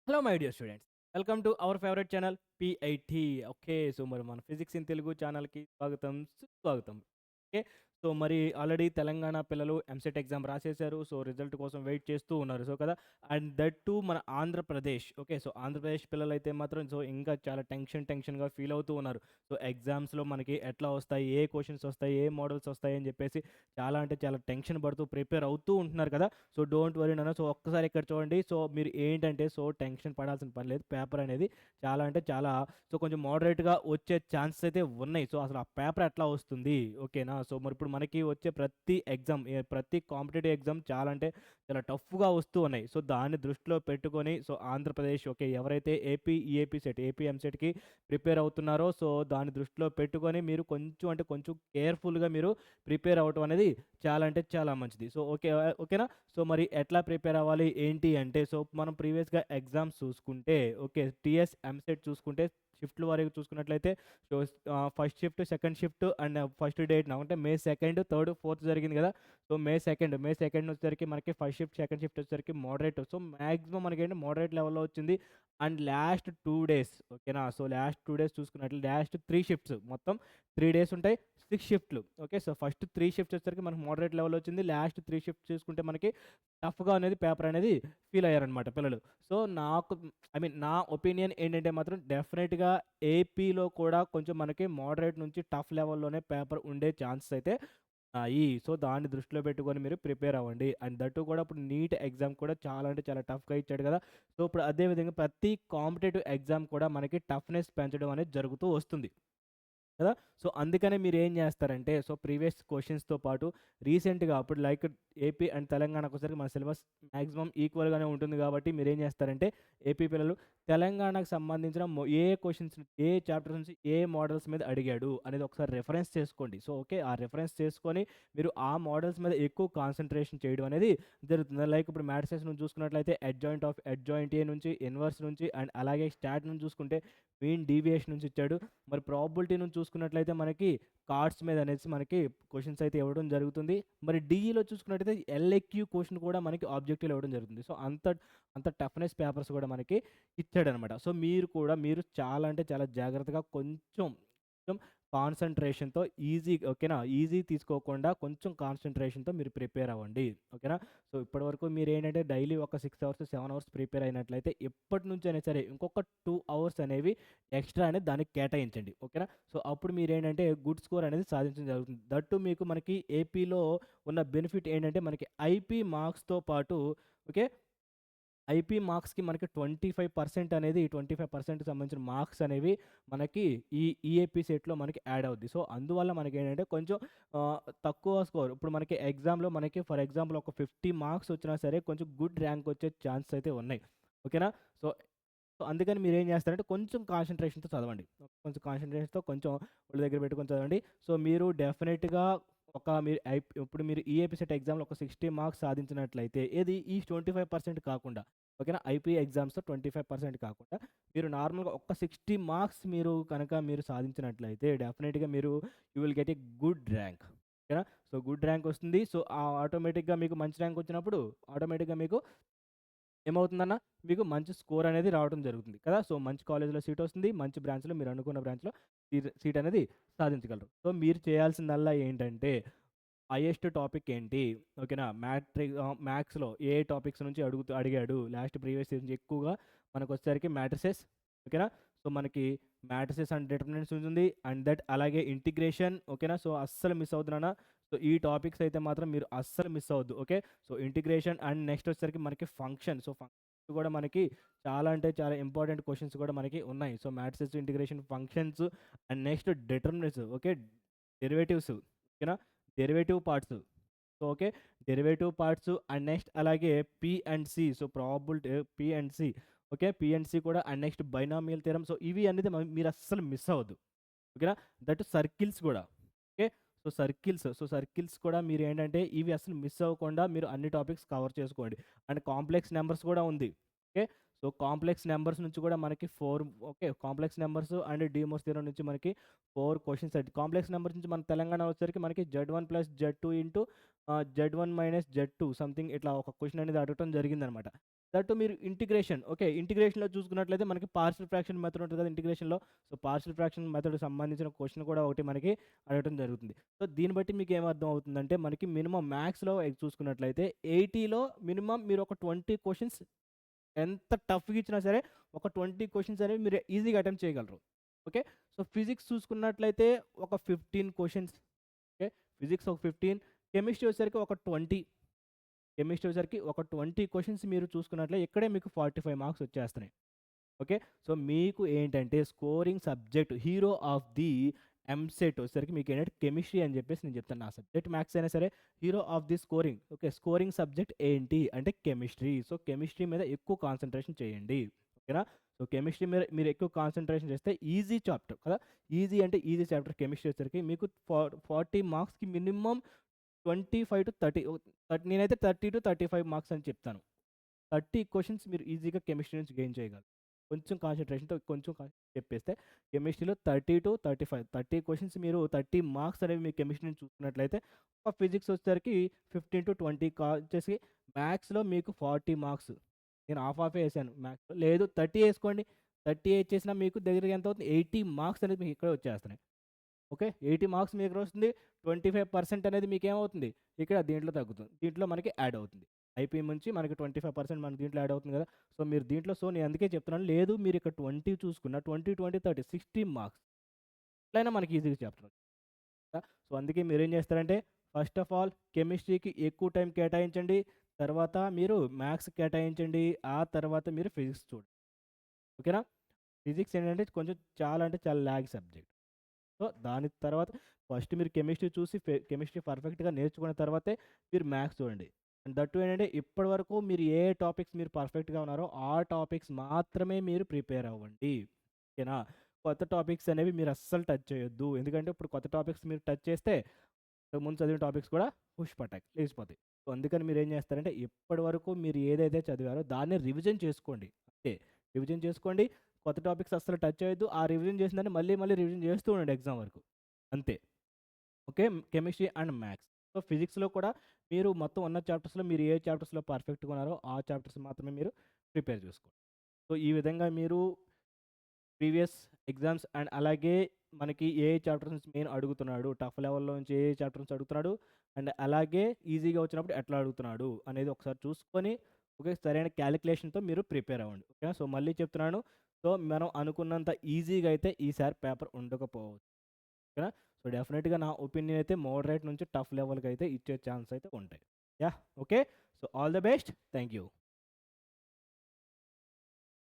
Hello my dear students. Welcome to our favourite channel PIT. Okay. So, మరి మన physics in Telugu ఛానల్‌కి స్వాగతం, సుస్వాగతం. ఓకే. సో, మరి ఆల్రెడీ తెలంగాణ పిల్లలు ఎంసెట్ ఎగ్జామ్ రాసేశారు. సో, రిజల్ట్ కోసం వెయిట్ చేస్తూ ఉన్నారు. సో, కదా! అండ్ దట్ టూ మన ఆంధ్రప్రదేశ్. ఓకే. సో, ఆంధ్రప్రదేశ్ పిల్లలైతే మాత్రం ఇంకా చాలా టెన్షన్‌గా ఫీల్ అవుతూ ఉన్నారు. సో, ఎగ్జామ్స్‌లో మనకి ఎట్లా వస్తాయి? ఏ క్వెషన్స్ వస్తాయి? ఏ మోడల్స్ వస్తాయి? అని చెప్పేసి చాలా అంటే చాలా టెన్షన్ పడుతూ ప్రిపేర్ అవుతూ ఉంటున్నారు కదా! సో, డోంట్ వరీ నాన్న. సో, ఒక్కసారి ఇక్కడ చూడండి. సో, మీరు ఏంటంటే టెన్షన్ పడాల్సిన పని లేదు. పేపర్ అనేది చాలా అంటే చాలా కొంచెం మోడరేట్‌గా వచ్చే ఛాన్సెస్ అయితే ఉన్నాయి. సో, అసలు ఆ పేపర్ ఎట్లా వస్తుంది? ఓకేనా? సో, మరి ఇప్పుడు మనకి వచ్చే ప్రతి ఎగ్జామ్ ప్రతి కాంపిటీటివ్ ఎగ్జామ్ చాలా అంటే చాలా టఫ్‌గా వస్తూ ఉన్నాయి. సో, దాన్ని దృష్టిలో పెట్టుకొని ఆంధ్రప్రదేశ్ ఓకే. ఎవరైతే ఈఏపీ సెట్, ఏపీ ఎంసెట్‌కి ప్రిపేర్ అవుతున్నారో దాన్ని దృష్టిలో పెట్టుకొని మీరు కొంచెం అంటే కొంచెం కేర్‌ఫుల్‌గా మీరు ప్రిపేర్ అవ్వటం అనేది చాలా అంటే చాలా మంచిది. ఓకేనా? సో, మరి ఎట్లా ప్రిపేర్ అవ్వాలి? ఏంటి అంటే మనం ప్రీవియస్‌గా ఎగ్జామ్స్ చూసుకుంటే ఓకే. టీఎస్, ఎంసెట్ చూసుకుంటే షిఫ్ట్‌ల వారీగా చూసుకున్నట్లయితే first shift, second shift and first డేట్‌న అంటే మే 2, 3, 4 జరిగింది కదా! సో, మే 2 వచ్చేసరికి మనకి ఫస్ట్ షిఫ్ట్, సెకండ్ షిఫ్ట్ వచ్చేసరికి మోడరేట్. సో, మాక్సిమం మనకేంటి మోడరేట్ లెవెల్‌లో వచ్చింది. అండ్ లాస్ట్ 2 డేస్ ఓకేనా? సో, లాస్ట్ 2 డేస్ చూసుకున్నట్లయితే లాస్ట్ 3 షిఫ్ట్స్ మొత్తం 3 డేస్ ఉంటాయి. 6 షిఫ్ట్‌లు. ఓకే. సో, ఫస్ట్ 3 షిఫ్ట్స్ వచ్చేసరికి మనకు మోడరేట్ లెవెల్ వచ్చింది. లాస్ట్ 3 షిఫ్ట్స్ చూసుకుంటే మనకి టఫ్‌గా అనేది పేపర్ అనేది ఫీల్ అయ్యారనమాట పిల్లలు. సో, నా ఒపీనియన్ ఏంటంటే మాత్రం డెఫినెట్‌గా ఏపీలో కూడా కొంచెం మనకి మోడరేట్ నుంచి టఫ్ లెవెల్‌లోనే పేపర్ ఉండే ఛాన్సెస్ అయితే ఉన్నాయి. సో, దాన్ని దృష్టిలో పెట్టుకొని మీరు ప్రిపేర్ అవ్వండి. అండ్ దట్ కూడా ఇప్పుడు నీట్ ఎగ్జామ్ కూడా చాలా అంటే చాలా టఫ్‌గా ఇచ్చాడు కదా! సో, ఇప్పుడు అదే విధంగా ప్రతి కాంపిటీటివ్ ఎగ్జామ్ కూడా మనకి టఫ్‌నెస్ పెంచడం అనేది జరుగుతూ వస్తుంది. కదా! సో, అందుకనే మీరేం జేస్తారంటే, ప్రీవియస్ క్వెషన్స్‌తో పాటు రీసెంట్‌గా అప్పుడు లైక్ ఏపీ అండ్ తెలంగాణకొసరికి మన సిలబస్ మాక్సిమం ఈక్వల్‌గానే ఉంటుంది గాబట్టి మీరేం జేస్తారంటే, ఏపీ పిల్లలు తెలంగాణకు సంబంధించిన ఏ క్వెషన్స్, ఏ చాప్టర్స్ నుంచి ఏ మోడల్స్ మీద అడిగాడు అనేది ఒకసారి రిఫరెన్స్ చేసుకోండి. So, okay. ఆ రిఫరెన్స్ చేసుకొని మీరు ఆ మోడల్స్ మీద ఎక్కువ కాన్సంట్రేషన్ చేయడం అనేది జరుగుతుంది. లైక్ ఇప్పుడు మ్యాట్రిసెస్ నుంచి చూసుకున్నట్లయితే అడ్జాయింట్ ఏ నుంచి, ఇన్వర్స్ నుంచి అండ్ అలాగే స్టాట్ నుంచి చూసుకుంటే మీన్ డీవియేషన్ నుంచి ఇచ్చాడు. మరి ప్రాబబిలిటీ నుంచి చూసుకున్నట్లయితే మనకి కార్డ్స్ మీద అనేసి మనకి క్వెషన్స్ అయితే ఇవ్వడం జరుగుతుంది. మరి డీఈలో చూసుకున్నట్టయితే ఎల్ఏక్యూ క్వెషన్ కూడా మనకి ఆబ్జెక్టివ్‌లో ఇవ్వడం జరుగుతుంది. సో, అంత టఫ్‌నెస్ పేపర్స్ కూడా మనకి ఇచ్చాడనమాట. సో, మీరు చాలా అంటే చాలా జాగ్రత్తగా కొంచెం కాన్సంట్రేషన్‌తో ఓకేనా? ఈజీ తీసుకోకుండా కొంచెం కాన్సంట్రేషన్‌తో మీరు ప్రిపేర్ అవ్వండి. ఓకేనా? సో, ఇప్పటివరకు మీరేంటంటే డైలీ ఒక 6 అవర్స్, 7 అవర్స్ ప్రిపేర్ అయినట్లయితే ఎప్పటి నుంచైనా సరే ఇంకొక 2 అవర్స్ అనేవి ఎక్స్‌ట్రా అనేది దానికి కేటాయించండి. ఓకేనా? సో, అప్పుడు మీరేంటంటే గుడ్ స్కోర్ అనేది సాధించడం జరుగుతుంది. దట్ టూ మీకు మనకి ఏపీలో ఉన్న బెనిఫిట్ ఏంటంటే మనకి ఐపీ మార్క్స్‌తో పాటు ఓకే. ఐపీ మార్క్స్‌కి మనకి 25% అనేది 25% సంబంధించిన మార్క్స్ అనేవి మనకి ఈ ఈఏపీ సెట్‌లో మనకి యాడ్ అవుద్ది. సో, అందువల్ల మనకేంటంటే కొంచెం ఆహ్, తక్కువ స్కోర్ ఇప్పుడు మనకి ఎగ్జామ్‌లో మనకి ఫర్ ఎగ్జాంపుల్ ఒక 50 మార్క్స్ వచ్చినా సరే కొంచెం గుడ్ ర్యాంక్ వచ్చే ఛాన్సెస్ అయితే ఉన్నాయి. ఓకేనా? సో, అందుకని మీరేం చేస్తారంటే కొంచెం కాన్సంట్రేషన్‌తో చదవండి. కొంచెం కాన్సంట్రేషన్‌తో కొంచెం ఒళ్ళు దగ్గర పెట్టుకొని చదవండి. సో, మీరు డెఫినిట్‌గా ఇప్పుడు మీరు ఈఏపీ సెట్ ఎగ్జామ్‌లో ఒక 60 మార్క్స్ సాధించినట్లయితే ఏది ఈ 25% కాకుండా ఓకేనా? ఐపీ ఎగ్జామ్స్‌తో 25% కాకుండా మీరు నార్మల్‌గా ఒక 60 మార్క్స్ మీరు సాధించినట్లయితే డెఫినిట్‌గా you will get a good rank. ఓకేనా? సో, గుడ్ ర్యాంక్ వస్తుంది. సో, ఆటోమేటిక్‌గా మీకు మంచి ర్యాంక్ వచ్చినప్పుడు ఆటోమేటిక్‌గా ఏమవుతుందన్న మీకు మంచి స్కోర్ అనేది రావడం జరుగుతుంది కదా! సో, మంచి కాలేజ్‌లో సీట్ వస్తుంది. మంచి బ్రాంచ్‌లో మీరు అనుకున్న బ్రాంచ్‌లో సీట్ అనేది సాధించగలరు. సో, మీరు చేయాల్సిందల్లా ఏంటంటే హైయెస్ట్ టాపిక్ ఏంటి? ఓకేనా? మ్యాథ్స్‌లో ఏ టాపిక్స్ నుంచి అడిగాడు. లాస్ట్ ప్రీవియస్ ఇయర్ నుంచి ఎక్కువగా మనకొచ్చేసరికి మ్యాట్రిసెస్ ఓకేనా? సో, మనకి మ్యాట్రిసెస్ అండ్ డిటర్మినెంట్స్ ఉంటుంది. అండ్ దట్ అలాగే ఇంటిగ్రేషన్ ఓకేనా? సో, అస్సలు మిస్ అవ్వద్దు నాన్న. సో, ఈ టాపిక్స్ అయితే మాత్రం మీరు అస్సలు మిస్ అవ్వద్దు. Okay. So, integration and next వచ్చేసరికి మనకి ఫంక్షన్. సో, ఫంక్షన్స్ కూడా మనకి చాలా అంటే చాలా ఇంపార్టెంట్ క్వెషన్స్ కూడా మనకి ఉన్నాయి. So, matrices, integration, functions and next determinants okay. Derivatives ఓకేనా? Derivative parts. So, okay. Derivative parts and next అలాగే P and C. So, probability P and C. Okay. P and C కూడా and next binomial theorem. So, ఇవి అనేది మీరస్సలు miss అవ్వద్దు. ఓకేనా? That circles గూడా. Okay. Circles కూడా మీరేంటంటే ఇవి అసలు మిస్ అవ్వకుండా మీరు అన్ని టాపిక్స్ కవర్ చేసుకోండి. అండ్ కాంప్లెక్స్ నంబర్స్ కూడా ఉంది. ఓకే. సో, కాంప్లెక్స్ నంబర్స్ నుంచి కూడా మనకి 4 okay. Complex numbers and Deimos theorem నుంచి మనకి 4 క్వెషన్స్ కాంప్లెక్స్ నంబర్స్ నుంచి మన తెలంగాణ వచ్చేసరికి మనకి Z1 plus Z2 into Z1 minus Z2 something ఇట్లా ఒక క్వెషన్ అనేది అడగటం జరిగిందనమాట. దట్ మీరు ఇంటిగ్రేషన్ ఓకే. ఇంటిగ్రేషన్‌లో చూసుకున్నట్లయితే మనకి పార్షియల్ ఫ్రాక్షన్ మెథడ్ ఉంటది కదా ఇంటిగ్రేషన్‌లో. సో, పార్షియల్ ఫ్రాక్షన్ మెథడ్‌కి సంబంధించిన క్వెషన్ కూడా ఒకటి మనకి అడగటం జరుగుతుంది. సో, దీన్ని బట్టి మీకేం అర్థం అవుతుందంటే మనకి మినిమమ్ మ్యాథ్స్‌లో చూసుకున్నట్లయితే 80లో మినిమమ్ మీరు ఒక 20 క్వెషన్స్ ఎంత టఫ్‌గా ఇచ్చినా సరే ఒక 20 క్వెషన్స్ అనేవి మీరు ఈజీగా అటెంప్ట్ చేయగలరు. ఓకే. సో, ఫిజిక్స్ చూసుకున్నట్లయితే ఒక 15 క్వెషన్స్ ఓకే. ఫిజిక్స్ ఒక 15, కెమిస్ట్రీ వచ్చేసరికి ఒక 20. కెమిస్ట్రీ వచ్చేసరికి ఒక 20 క్వెషన్స్ మీరు చూసుకున్నట్లే ఇక్కడే మీకు 45 మార్క్స్ వచ్చేస్తున్నాయి. ఓకే. సో, మీకు ఏంటంటే scoring subject hero of the EAMCET వచ్చేసరికి మీకేంటంటే కెమిస్ట్రీ అని చెప్పేసి నేను చెప్తాను. నా సబ్జెక్ట్ మ్యాథ్స్ అయినా సరే hero of the scoring okay. Scoring subject ఏంటి అంటే కెమిస్ట్రీ. సో, కెమిస్ట్రీ మీద ఎక్కువ కాన్సంట్రేషన్ చేయండి. ఓకేనా. సో, కెమిస్ట్రీ మీద మీరు ఎక్కువ కాన్సంట్రేషన్ చేస్తే ఈజీ చాప్టర్ కదా. ఈజీ అంటే ఈజీ చాప్టర్ కెమిస్ట్రీ వచ్చేసరికి మీకు 40 మార్క్స్‌కి మినిమమ్ 25-30 నేనైతే 30-35 మార్క్స్ అని చెప్తాను. 30 క్వెషన్స్ మీరు ఈజీగా కెమిస్ట్రీ నుంచి గెయిన్ చేయగలరు. కొంచెం కాన్సంట్రేషన్‌తో కొంచెం చెప్పేస్తే కెమిస్ట్రీలో 30-35 30 క్వెషన్స్ మీరు 30 మార్క్స్ అనేవి మీ కెమిస్ట్రీ నుంచి చూసుకున్నట్లయితే ఒక ఫిజిక్స్ వచ్చేసరికి 15-20 వచ్చేసి మ్యాథ్స్‌లో మీకు 40 మార్క్స్. నేను హాఫ్ హాఫే ఏసాను మ్యాథ్స్‌లో. లేదు 30 ఏసుకోండి. 30 ఏచేసినా మీకు దగ్గరగా ఎంత అవుతుంది 80 మార్క్స్ అనేది మీకు ఇక్కడే వచ్చేస్తున్నాయి. ఓకే. 80 మార్క్స్ మీ దగ్గరొస్తుంది. 25% అనేది మీకేమవుతుంది? ఇక్కడ దీంట్లో తగ్గుతుంది. దీంట్లో మనకి యాడ్ అవుతుంది. ఐపీ నుంచి మనకి 25% మనకి దీంట్లో యాడ్ అవుతుంది గదా! సో, మీరు దీంట్లో నేను అందుకే చెప్తున్నాను. లేదు మీరిక్కడ 20 చూసుకున్న 20, 20, 30 60 మార్క్స్. ఎట్లైనా మనకి ఈజీగా చాప్టర్ కదా! సో, అందుకే మీరేం చేస్తారంటే ఫస్ట్ ఆఫ్ ఆల్ కెమిస్ట్రీకి ఎక్కువ టైం కేటాయించండి. తర్వాత మీరు మ్యాథ్స్ కేటాయించండి. ఆ తర్వాత మీరు ఫిజిక్స్ చూడండి. ఓకేనా? ఫిజిక్స్ ఏంటంటే కొంచెం చాలా అంటే చాలా ల్యాగ్ సబ్జెక్ట్. సో, దాని తర్వాత ఫస్ట్ మీరు కెమిస్ట్రీ చూసి కెమిస్ట్రీ పర్ఫెక్ట్‌గా నేర్చుకున్న తర్వాతే మీరు మ్యాథ్స్ చూడండి. అండ్ దట్ టూ ఏంటంటే ఇప్పటివరకు మీరు ఏ టాపిక్స్ మీరు పర్ఫెక్ట్‌గా ఉన్నారో ఆ టాపిక్స్ మాత్రమే మీరు ప్రిపేర్ అవ్వండి. ఓకేనా? కొత్త టాపిక్స్ అనేవి మీరు అస్సలు టచ్ చేయొద్దు. ఎందుకంటే ఇప్పుడు కొత్త టాపిక్స్ మీరు టచ్ చేస్తే ఇంతకుముందు చదివిన టాపిక్స్ కూడా హుష్ పటాక్ లేచిపోతాయి. సో, అందుకని మీరేం చేస్తారంటే ఇప్పటివరకు మీరు ఏదైతే చదివారో దాన్ని రివిజన్ చేసుకోండి. అంతే. రివిజన్ చేసుకోండి. కొత్త టాపిక్స్ అస్సలు టచ్ చేయొద్దు. ఆ రివిజన్ చేసిన దాన్ని మళ్ళీ మళ్ళీ రివిజన్ చేస్తూ ఉండండి ఎగ్జామ్ వరకు. అంతే. Okay. Chemistry and maths. So, ఫిజిక్స్‌లో కూడా మీరు మొత్తం ఉన్న చాప్టర్స్‌లో మీరు ఏ చాప్టర్స్‌లో పర్ఫెక్ట్‌గా ఉన్నారో ఆ చాప్టర్స్ మాత్రమే మీరు ప్రిపేర్ చేసుకోండి. సో, ఈ విధంగా మీరు ప్రీవియస్ ఎగ్జామ్స్ అండ్ అలాగే మనకి ఏ చాప్టర్స్ నుంచి మెయిన్ అడుగుతున్నాడు, టఫ్ లెవెల్‌లో నుంచి ఏ చాప్టర్ నుంచి అడుగుతున్నాడు, అండ్ అలాగే ఈజీగా వచ్చినప్పుడు ఎట్లా అడుగుతున్నాడు అనేది ఒకసారి చూసుకొని, ఓకే. సరైన క్యాలిక్యులేషన్‌తో మీరు ప్రిపేర్ అవ్వండి. ఓకేనా. సో, మళ్ళీ చెప్తున్నాను. సో, మనం అనుకున్నంత ఈజీగా అయితే ఈసారి పేపర్ ఉండకపోవచ్చు. ఓకేనా. సో, డెఫినిట్‌గా నా ఒపీనియన్ అయితే మోడరేట్ నుంచి టఫ్ లెవెల్‌కి అయితే ఇచ్చే ఛాన్స్ అయితే ఉంటాయి. Yeah! Okay. So, all the best. Thank you.